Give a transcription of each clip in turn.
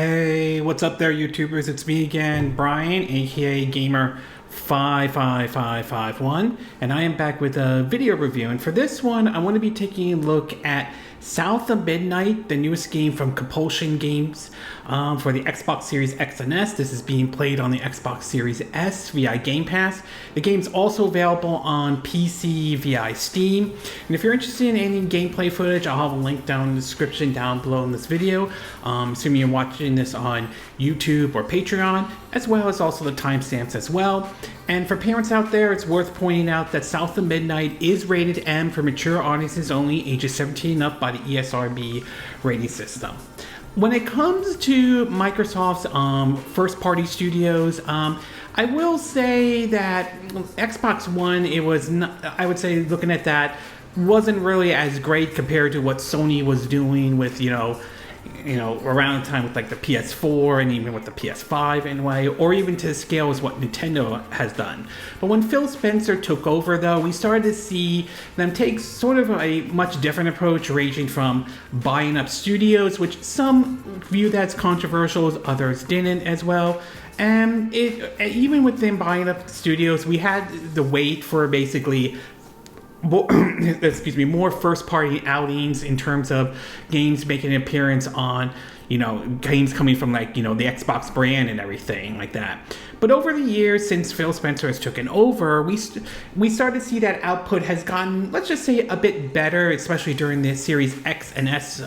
Hey, what's up there, YouTubers? It's me again, Brian, aka Gamer55551, and I am back with a video review. And for this one, I want to be taking a look at South of Midnight, the newest game from Compulsion Games for the Xbox Series X and S. This is being played on the Xbox Series S via Game Pass. The game's also available on PC via Steam. And if you're interested in any gameplay footage, I'll have a link down in the description down below in this video. Assuming you're watching this on YouTube or Patreon, as well as also the timestamps as well. And for parents out there, it's worth pointing out that South of Midnight is rated M for mature audiences only, ages 17 and up by the ESRB rating system. When it comes to Microsoft's first-party studios, I will say that Xbox One, it was not, I would say looking at that, wasn't really as great compared to what Sony was doing with, you know, around the time with like the PS4 and even with the PS5 in a way, or even to scale as what Nintendo has done. But when Phil Spencer took over, though, we started to see them take sort of a much different approach, ranging from buying up studios, which some viewed as controversial, others didn't as well. And even with them buying up studios, we had the wait for basically more first-party outings in terms of games making an appearance on, games coming from the Xbox brand and everything like that. But over the years, since Phil Spencer has taken over, we started to see that output has gotten, let's just say, a bit better, especially during the Series X and S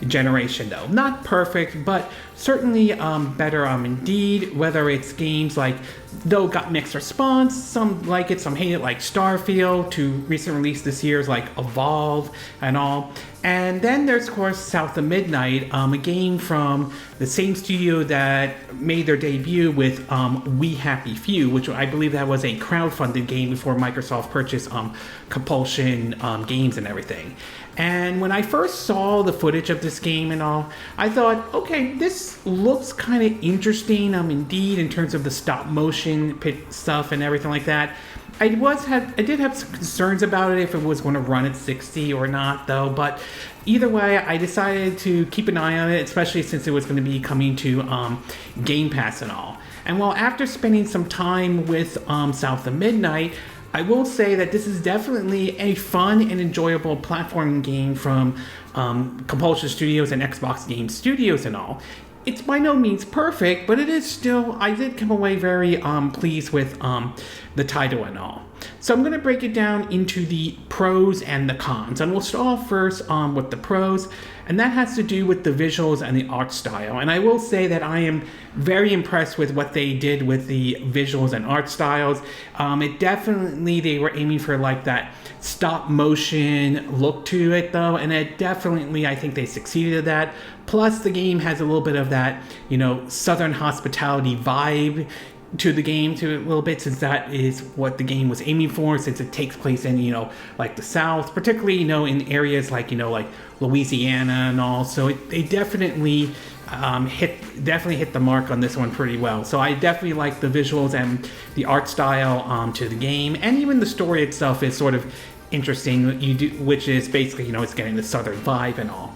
generation, though. Not perfect, but certainly better indeed, whether it's games like, though got mixed response, some like it, some hate it, like Starfield, to recent release this year's like Evolve and all. And then there's, of course, South of Midnight, a game from the same studio that made their debut with We Happy Few, which I believe that was a crowdfunded game before Microsoft purchased Compulsion games and everything. And when I first saw the footage of this game and all, I thought, okay, this looks kind of interesting, indeed, in terms of the stop motion stuff and everything like that. I did have some concerns about it, if it was going to run at 60 or not, though. But either way, I decided to keep an eye on it, especially since it was going to be coming to Game Pass and all. And while after spending some time with South of Midnight, I will say that this is definitely a fun and enjoyable platforming game from Compulsion Studios and Xbox Game Studios and all. It's by no means perfect, but it is still, I did come away very pleased with the title and all. So I'm going to break it down into the pros and the cons. And we'll start off first with the pros, and that has to do with the visuals and the art style. And I will say that I am very impressed with what they did with the visuals and art styles. It definitely, they were aiming for like that stop motion look to it, though, and it definitely, I think they succeeded at that. Plus, the game has a little bit of that, Southern hospitality vibe to the game to a little bit, since that is what the game was aiming for, since it takes place in, like the South, particularly, in areas like, like Louisiana and all. So they definitely hit the mark on this one pretty well. So I definitely like the visuals and the art style to the game, and even the story itself is sort of interesting, which is basically, it's getting the Southern vibe and all.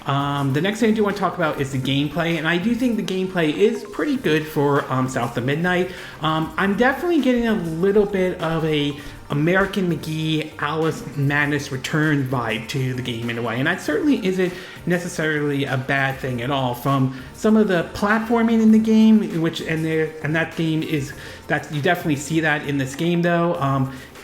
The next thing I do want to talk about is the gameplay, and I do think the gameplay is pretty good for South of Midnight. I'm definitely getting a little bit of a American McGee, Alice Madness Return vibe to the game in a way, and that certainly isn't necessarily a bad thing at all. From some of the platforming in the game, and that game is that you definitely see that in this game, though.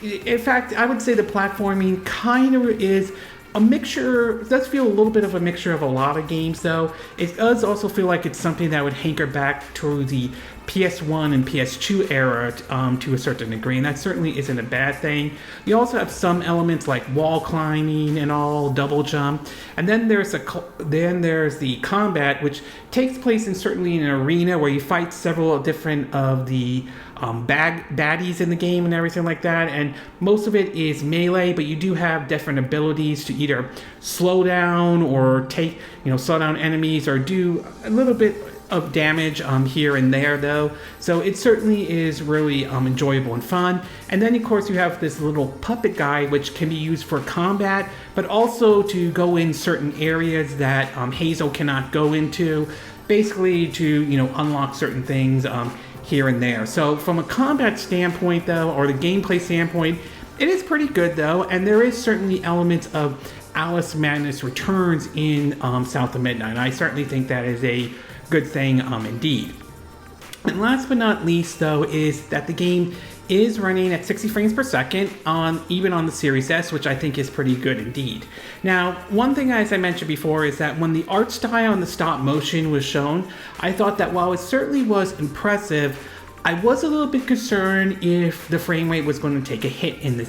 In fact, I would say the platforming kind of is a mixture. It does feel a little bit of a mixture of a lot of games, though. It does also feel like it's something that would hanker back to the PS1 and PS2 era to a certain degree, and that certainly isn't a bad thing. You also have some elements like wall climbing and all, double jump, and then there's the combat, which takes place certainly in an arena where you fight several different of the baddies in the game and everything like that, and most of it is melee, but you do have different abilities to either slow down or slow down enemies, or do a little bit of damage here and there, though. So it certainly is really enjoyable and fun. And then, of course, you have this little puppet guy, which can be used for combat, but also to go in certain areas that Hazel cannot go into. basically to, you know, unlock certain things here and there. So from a combat standpoint, though, or the gameplay standpoint, it is pretty good, though, and there is certainly elements of Alice Madness Returns in South of Midnight. I certainly think that is a good thing indeed. And last but not least, though, is that the game is running at 60 frames per second even on the Series S, which I think is pretty good indeed. Now, one thing, as I mentioned before, is that when the art style and the stop motion was shown, I thought that while it certainly was impressive, I was a little bit concerned if the frame rate was going to take a hit in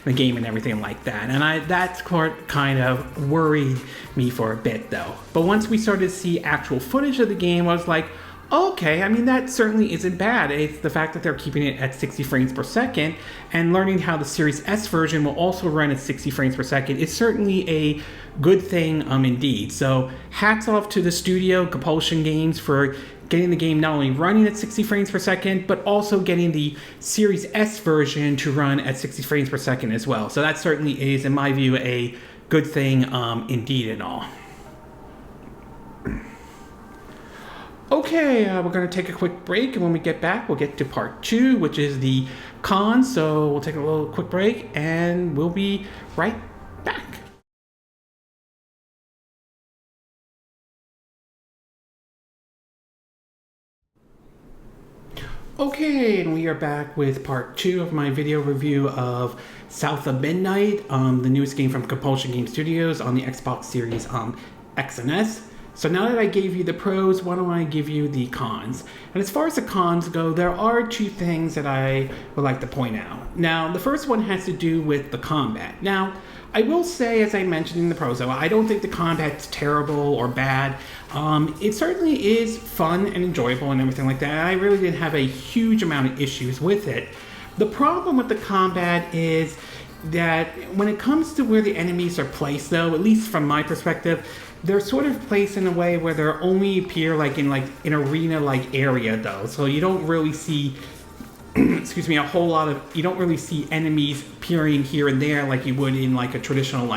the game and everything like that. And that kind of worried me for a bit, though. But once we started to see actual footage of the game, I was like, okay, I mean, that certainly isn't bad. It's the fact that they're keeping it at 60 frames per second and learning how the Series S version will also run at 60 frames per second is certainly a good thing indeed. So hats off to the studio, Compulsion Games, for getting the game not only running at 60 frames per second, but also getting the Series S version to run at 60 frames per second as well. So that certainly is, in my view, a good thing indeed and all. Okay, we're going to take a quick break, and when we get back, we'll get to part 2, which is the cons. So we'll take a little quick break, and we'll be right back. Okay, and we are back with part 2 of my video review of South of Midnight, the newest game from Compulsion Game Studios on the Xbox Series X and S. So now that I gave you the pros, why don't I give you the cons? And as far as the cons go, there are 2 things that I would like to point out. Now, the first one has to do with the combat. Now, I will say, as I mentioned in the pros, though, I don't think the combat's terrible or bad. It certainly is fun and enjoyable and everything like that. I really didn't have a huge amount of issues with it. The problem with the combat is that when it comes to where the enemies are placed, though, at least from my perspective, they're sort of placed in a way where they only appear in an arena-like area, though. So you don't really see, excuse me, you don't really see enemies appearing here and there like you would in like a traditional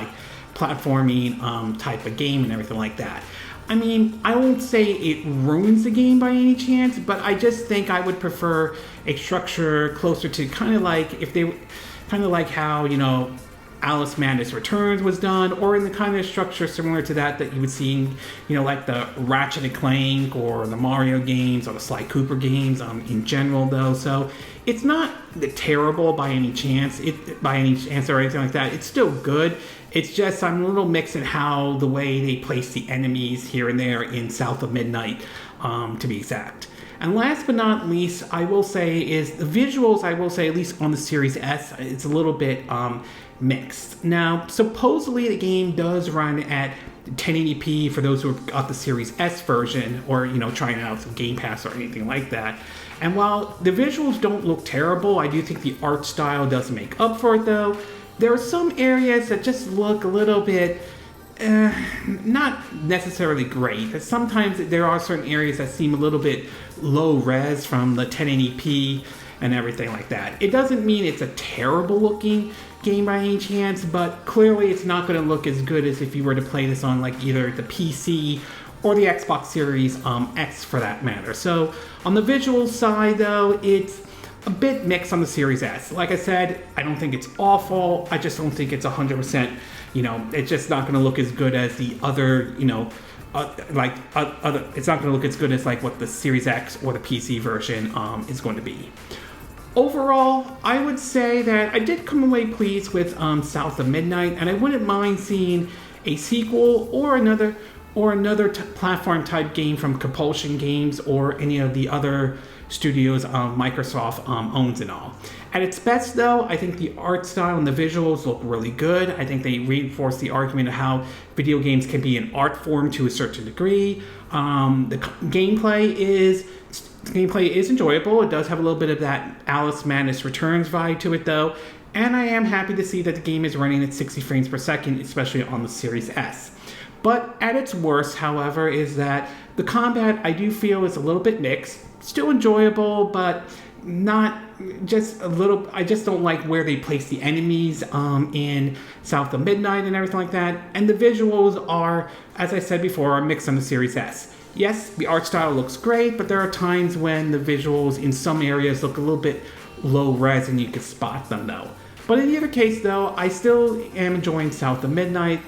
platforming type of game and everything like that. I mean, I won't say it ruins the game by any chance, but I just think I would prefer a structure closer to kind of like how, you know, Alice Madness Returns was done, or in the kind of structure similar to that you would see in, you know, like the Ratchet and Clank or the Mario games or the Sly Cooper games in general, though. So it's not terrible by any chance, or anything like that. It's still good. It's just I'm a little mixed in how the way they place the enemies here and there in South of Midnight, to be exact. And last but not least, I will say is the visuals, I will say, at least on the Series S, it's a little bit mixed. Now, supposedly the game does run at 1080p for those who have got the Series S version or, you know, trying out some Game Pass or anything like that. And while the visuals don't look terrible, I do think the art style does make up for it, though. There are some areas that just look a little bit not necessarily great. Sometimes there are certain areas that seem a little bit low res from the 1080p and everything like that. It doesn't mean it's a terrible looking game by any chance, but clearly it's not going to look as good as if you were to play this on like either the PC or the Xbox Series X for that matter. So on the visual side, though, it's a bit mixed on the Series S. Like I said, I don't think it's awful. I just don't think it's 100%, you know, it's just not going to look as good as the other, you know, it's not going to look as good as like what the Series X or the PC version is going to be. Overall, I would say that I did come away pleased with South of Midnight, and I wouldn't mind seeing a sequel or another platform type game from Compulsion Games or any of the other studios Microsoft owns and all. At its best, though, I think the art style and the visuals look really good. I think they reinforce the argument of how video games can be an art form to a certain degree. The gameplay is enjoyable. It does have a little bit of that Alice Madness Returns vibe to it, though. And I am happy to see that the game is running at 60 frames per second, especially on the Series S. But at its worst, however, is that the combat I do feel is a little bit mixed. Still enjoyable, but not just a little. I just don't like where they place the enemies in South of Midnight and everything like that. And the visuals are, as I said before, are mixed on the Series S. Yes, the art style looks great, but there are times when the visuals in some areas look a little bit low res and you can spot them though. But in either case though, I still am enjoying South of Midnight.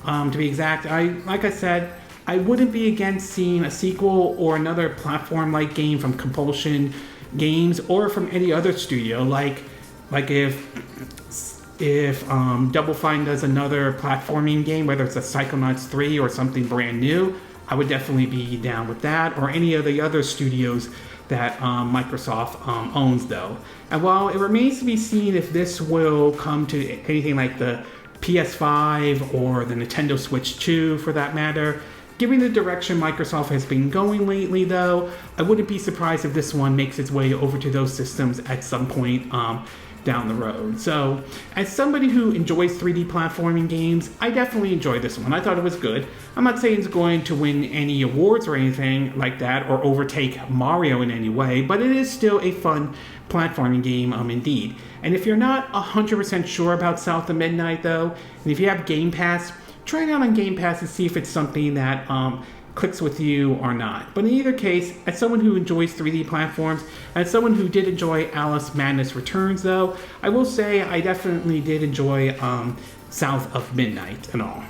To be exact, like I said, I wouldn't be against seeing a sequel or another platform-like game from Compulsion Games or from any other studio, like if Double Fine does another platforming game, whether it's a Psychonauts 3 or something brand new, I would definitely be down with that, or any of the other studios that Microsoft owns though. And while it remains to be seen if this will come to anything like the PS5 or the Nintendo Switch 2 for that matter, given the direction Microsoft has been going lately though, I wouldn't be surprised if this one makes its way over to those systems at some point down the road. So, as somebody who enjoys 3D platforming games, I definitely enjoyed this one. I thought it was good. I'm not saying it's going to win any awards or anything like that, or overtake Mario in any way, but it is still a fun platforming game, indeed. And if you're not 100% sure about South of Midnight though, and if you have Game Pass, try it out on Game Pass and see if it's something that clicks with you or not. But in either case, as someone who enjoys 3D platforms, as someone who did enjoy Alice Madness Returns though, I will say I definitely did enjoy South of Midnight and all.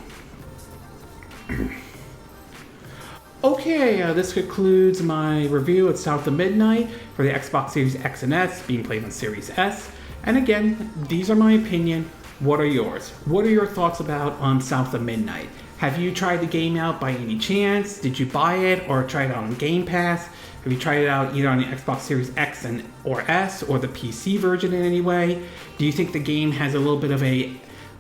Okay, this concludes my review of South of Midnight for the Xbox Series X and S, being played on Series S. And again, these are my opinion. What are yours? What are your thoughts about South of Midnight? Have you tried the game out by any chance? Did you buy it or try it out on Game Pass? Have you tried it out either on the Xbox Series X or S or the PC version in any way? Do you think the game has a little bit of a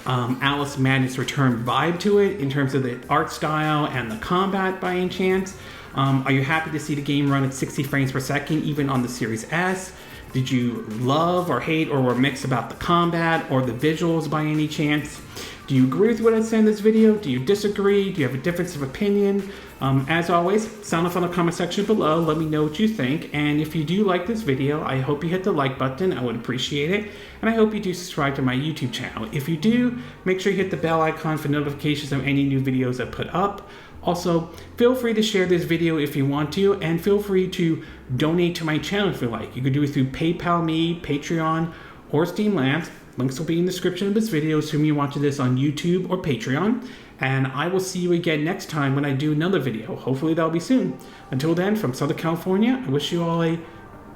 Alice Madness Return vibe to it in terms of the art style and the combat by any chance? Are you happy to see the game run at 60 frames per second even on the Series S? Did you love or hate or were mixed about the combat or the visuals by any chance? Do you agree with what I said in this video? Do you disagree? Do you have a difference of opinion? As always, sound off on the comment section below. Let me know what you think. And if you do like this video, I hope you hit the like button. I would appreciate it. And I hope you do subscribe to my YouTube channel. If you do, make sure you hit the bell icon for notifications of any new videos I put up. Also, feel free to share this video if you want to, and feel free to donate to my channel if you like. You can do it through PayPal Me, Patreon, or Steam Labs. Links will be in the description of this video, assuming you're watching this on YouTube or Patreon. And I will see you again next time when I do another video. Hopefully that'll be soon. Until then, from Southern California, I wish you all a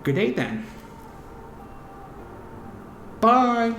good day then. Bye!